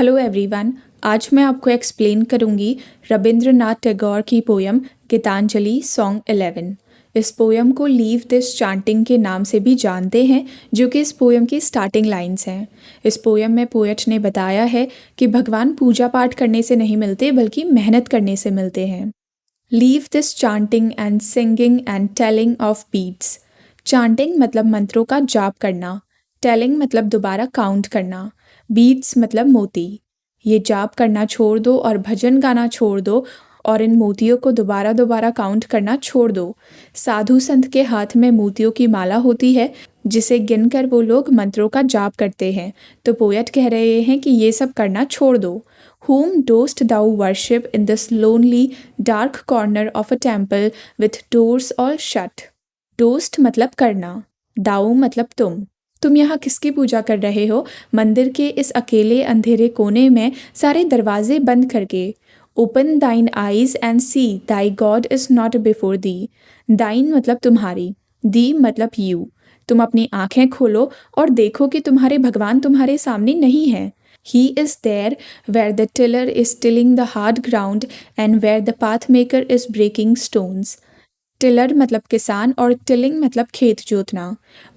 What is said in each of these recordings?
Hello everyone. आज मैं आपको एक्सप्लेन करूंगी रविंद्रनाथ टैगोर की पोयम गीतांजलि सॉन्ग 11। इस पोयम को लीव दिस चांटिंग के नाम से भी जानते हैं, जो कि इस पोयम की स्टार्टिंग लाइंस हैं। इस पोयम में पोएट ने बताया है कि भगवान पूजा पाठ करने से नहीं मिलते बल्कि मेहनत करने से मिलते हैं। Leave this chanting and singing and telling of beads. Chanting मतलब मंत्रों का जाप करना, टेलिंग मतलब दोबारा काउंट करना, बीट्स मतलब मोती। ये जाप करना छोड़ दो और भजन गाना छोड़ दो और इन मोतियों को दोबारा दोबारा काउंट करना छोड़ दो। साधु संत के हाथ में मोतियों की माला होती है, जिसे गिनकर वो लोग मंत्रों का जाप करते हैं। तो पोएट कह रहे हैं कि ये सब करना छोड़ दो। Whom dost thou worship in this lonely, dark corner of a temple with doors all shut? Dost मतलब करना, दाऊ मतलब तुम यहाँ किसकी पूजा कर रहे हो मंदिर के इस अकेले अंधेरे कोने में सारे दरवाजे बंद करके। Open thine eyes and see thy god is not before thee. Thine मतलब तुम्हारी, दी मतलब यू। तुम अपनी आंखें खोलो और देखो कि तुम्हारे भगवान तुम्हारे सामने नहीं है। He is there where the tiller is tilling the hard ground and where the pathmaker is breaking stones. Tiller मतलब किसान और टिलिंग मतलब खेत जोतना।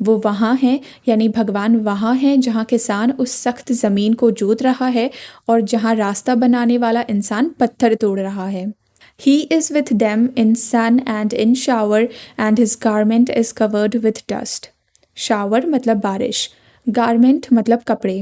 वो वहाँ है, यानी भगवान वहाँ है जहाँ किसान उस सख्त ज़मीन को जोत रहा है और जहाँ रास्ता बनाने वाला इंसान पत्थर तोड़ रहा है। He is with them in sun and in shower and his garment is covered with dust. Shower मतलब बारिश, गारमेंट मतलब कपड़े।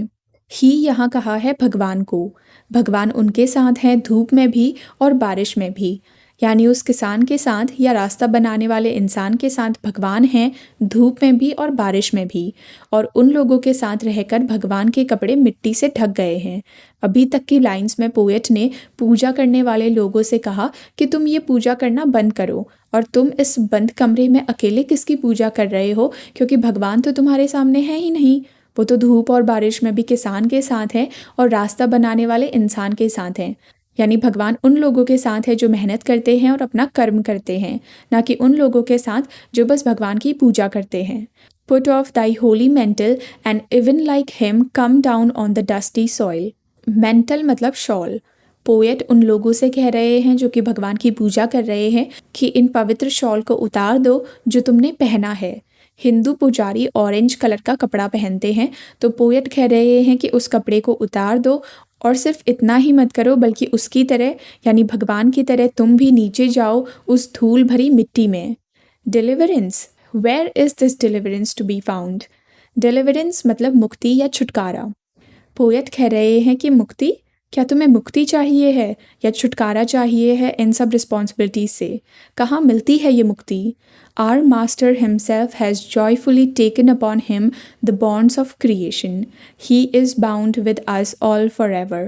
ही यहाँ कहा है भगवान को। भगवान उनके साथ हैं धूप में भी और बारिश में भी, यानी उस किसान के साथ या रास्ता बनाने वाले इंसान के साथ भगवान हैं धूप में भी और बारिश में भी। और उन लोगों के साथ रहकर भगवान के कपड़े मिट्टी से ढक गए हैं। अभी तक की लाइंस में पोएट ने पूजा करने वाले लोगों से कहा कि तुम ये पूजा करना बंद करो और तुम इस बंद कमरे में अकेले किसकी पूजा कर रहे हो, क्योंकि भगवान तो तुम्हारे सामने है ही नहीं। वो तो धूप और बारिश में भी किसान के साथ है और रास्ता बनाने वाले इंसान के साथ हैं। यानी भगवान उन लोगों के साथ है जो मेहनत करते हैं और अपना कर्म करते हैं, ना कि उन लोगों के साथ जो बस भगवान की पूजा करते हैं। Put of thy Holi mental and even like him come down on the dusty soil. Mental मतलब शॉल। पोएट उन लोगों से कह रहे हैं जो कि भगवान की पूजा कर रहे हैं कि इन पवित्र शॉल को उतार दो जो तुमने पहना है। हिंदू पुजारी ऑरेंज कलर का कपड़ा पहनते हैं, तो पोएट कह रहे हैं कि उस कपड़े को उतार दो और सिर्फ इतना ही मत करो बल्कि उसकी तरह यानी भगवान की तरह तुम भी नीचे जाओ उस धूल भरी मिट्टी में। Deliverance, where is this deliverance to be found? Deliverance मतलब मुक्ति या छुटकारा। पोएट कह रहे हैं कि मुक्ति, क्या तुम्हें मुक्ति चाहिए है या छुटकारा चाहिए है इन सब रिस्पॉन्सिबिलिटीज से? कहाँ मिलती है ये मुक्ति? Our Master himself has joyfully taken upon him the bonds of creation. He is bound with us all forever.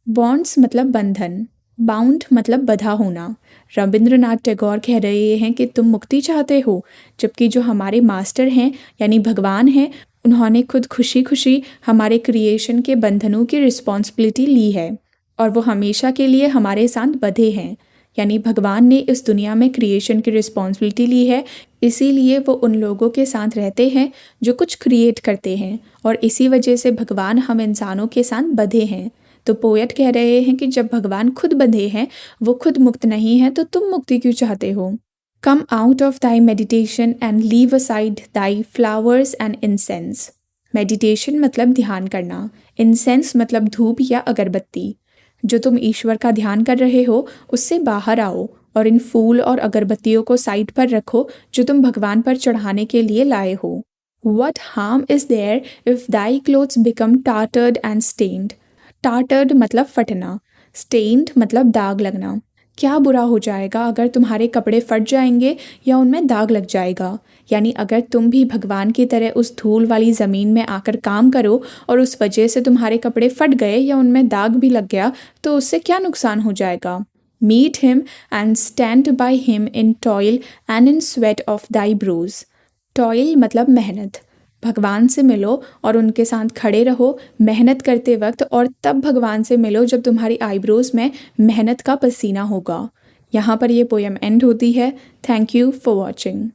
Bonds मतलब बंधन, बाउंड मतलब बधा होना। रविंद्रनाथ टैगोर कह रहे हैं कि तुम मुक्ति चाहते हो, जबकि जो हमारे मास्टर हैं यानी भगवान हैं, उन्होंने खुद खुशी खुशी हमारे क्रिएशन के बंधनों की रिस्पॉन्सिबिलिटी ली है और वो हमेशा के लिए हमारे साथ बंधे हैं। यानी भगवान ने इस दुनिया में क्रिएशन की रिस्पॉन्सिबिलिटी ली है, इसीलिए वो उन लोगों के साथ रहते हैं जो कुछ क्रिएट करते हैं और इसी वजह से भगवान हम इंसानों के साथ बंधे हैं। तो पोएट कह रहे हैं कि जब भगवान खुद बंधे हैं, वो खुद मुक्त नहीं है, तो तुम मुक्ति क्यों चाहते हो? Come out of thy meditation and leave aside Dai flowers and incense. Meditation मतलब ध्यान करना, इंसेंस मतलब धूप या अगरबत्ती। जो तुम ईश्वर का ध्यान कर रहे हो उससे बाहर आओ और इन फूल और अगरबत्तियों को साइड पर रखो जो तुम भगवान पर चढ़ाने के लिए लाए हो। What harm is there if thy clothes become tartared and stained? Tartared मतलब फटना, stained मतलब दाग लगना। क्या बुरा हो जाएगा अगर तुम्हारे कपड़े फट जाएंगे या उनमें दाग लग जाएगा? यानी अगर तुम भी भगवान की तरह उस धूल वाली ज़मीन में आकर काम करो और उस वजह से तुम्हारे कपड़े फट गए या उनमें दाग भी लग गया, तो उससे क्या नुकसान हो जाएगा? Meet him and stand by him in toil and in sweat of thy brows. Toil मतलब मेहनत। भगवान से मिलो और उनके साथ खड़े रहो मेहनत करते वक्त, और तब भगवान से मिलो जब तुम्हारी आईब्रोज में मेहनत का पसीना होगा। यहाँ पर ये पोयम एंड होती है। Thank you for watching.